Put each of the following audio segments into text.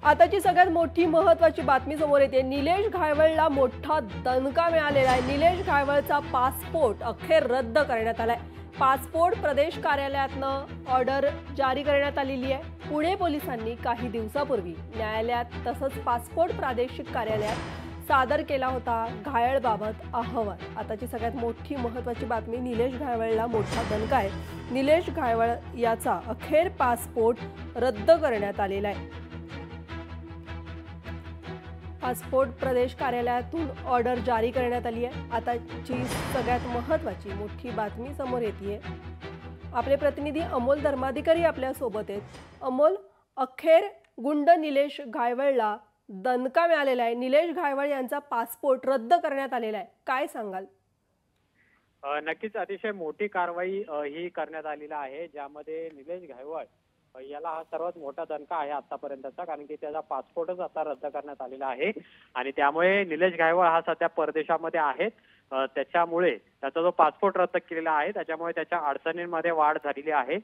आताची सगळ्यात मोठी महत्त्वाची बातमी समोर येते। निलेश घायवळला मोठा दणका मिळालेला आहे। निलेश घायवळचा पासपोर्ट अखेर रद्द करण्यात आलाय। पासपोर्ट प्रदेश कार्यालयातनं ऑर्डर जारी करण्यात आलेली आहे। पुणे पोलिसांनी काही दिवसापूर्वी न्यायालयात तसंच पासपोर्ट प्रादेशिक कार्यालयात सादर केला होता घायळबाबत अहवाल। आताची सगळ्यात मोठी महत्त्वाची बातमी, निलेश घायवळला मोठा दणका आहे। निलेश घायवळ याचा अखेर पासपोर्ट रद्द करण्यात आलेला आहे। पासपोर्ट प्रदेश कार्यालयातून ऑर्डर जारी करण्यात आली आहे। आताची सगळ्यात महत्त्वाची मोठी बातमी समोर येते। आपले प्रतिनिधी अमोल धर्माधिकारी आपल्या सोबत आहेत। अमोल, अखेर गुंड निलेश घायवळला दणका मिळालेला आहे। निलेश घायवळ यांचा पासपोर्ट रद्द करण्यात आलेला आहे, काय सांगाल? नक्कीच अतिशय मोठी कारवाई ही करण्यात आलेली आहे, ज्यामध्ये निलेश घायवळ याला हा सर्वात मोठा दणका आहे आतापर्यंतचा, कारण की त्याचा पासपोर्टच आता रद्द करण्यात आलेला आहे आणि त्यामुळे निलेश घायवळ हा सध्या परदेशामध्ये आहे। त्याच्यामुळे त्याचा जो पासपोर्ट रद्द केलेला आहे त्याच्यामुळे त्याच्या अडचणींमध्ये वाढ झालेली आहे।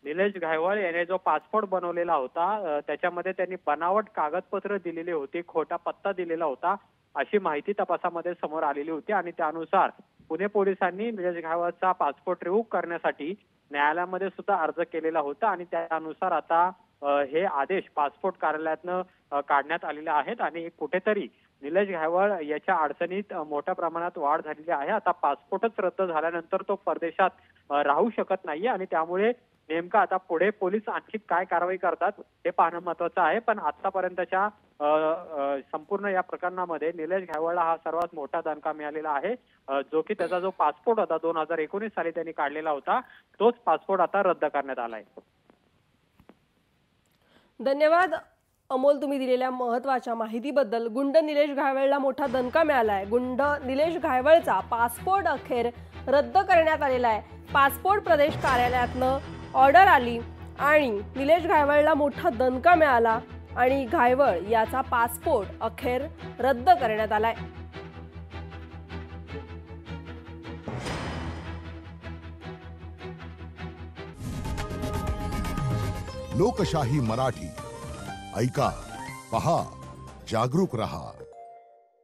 निलेश घायवळ याने जो पासपोर्ट बनवलेला होता त्याच्यामध्ये त्यांनी बनावट कागदपत्र दिलेली होती, खोटा पत्ता दिलेला होता, अशी माहिती तपासामध्ये समोर आलेली होती आणि त्यानुसार पुणे पोलिसांनी निलेश घायवळचा पासपोर्ट रिव्होक करण्यासाठी न्यायालयामध्ये सुद्धा अर्ज केलेला होता आणि त्यानुसार आता हे आदेश पासपोर्ट कार्यालयातनं काढण्यात आलेले आहेत आणि कुठेतरी निलेश घायवळ याच्या अडचणीत मोठ्या प्रमाणात वाढ झालेली आहे। आता पासपोर्टच रद्द झाल्यानंतर तो परदेशात राहू शकत नाहीये आणि त्यामुळे नेमका आता पुढे पोलीस आणखी काय कारवाई करतात हे पाहणं महत्त्वाचं आहे। पण आतापर्यंतच्या संपूर्ण या प्रकरणामध्ये निलेश घायवळला हा सर्वात मोठा दणका मिळालेला आहे, जो की त्याचा जो पासपोर्ट होता 2019 साली त्यांनी काढलेला होता, तोच पासपोर्ट आता रद्द करण्यात आलाय। धन्यवाद अमोल, तुम्ही दिलेल्या महत्त्वाच्या माहितीबद्दल। गुंड निलेश घायवळला मोठा दणका मिळाला आहे। गुंड निलेश घायवळचा पासपोर्ट अखेर रद्द करण्यात आलेला आहे। पासपोर्ट प्रदेश कार्यालयातनं ऑर्डर आली आणि निलेश घायवळला मोठा दणका मिळाला आणि घायवळ याचा पासपोर्ट अखेर रद्द करण्यात आलाय। लोकशाही मराठी ऐका, पहा, जागरूक रहा।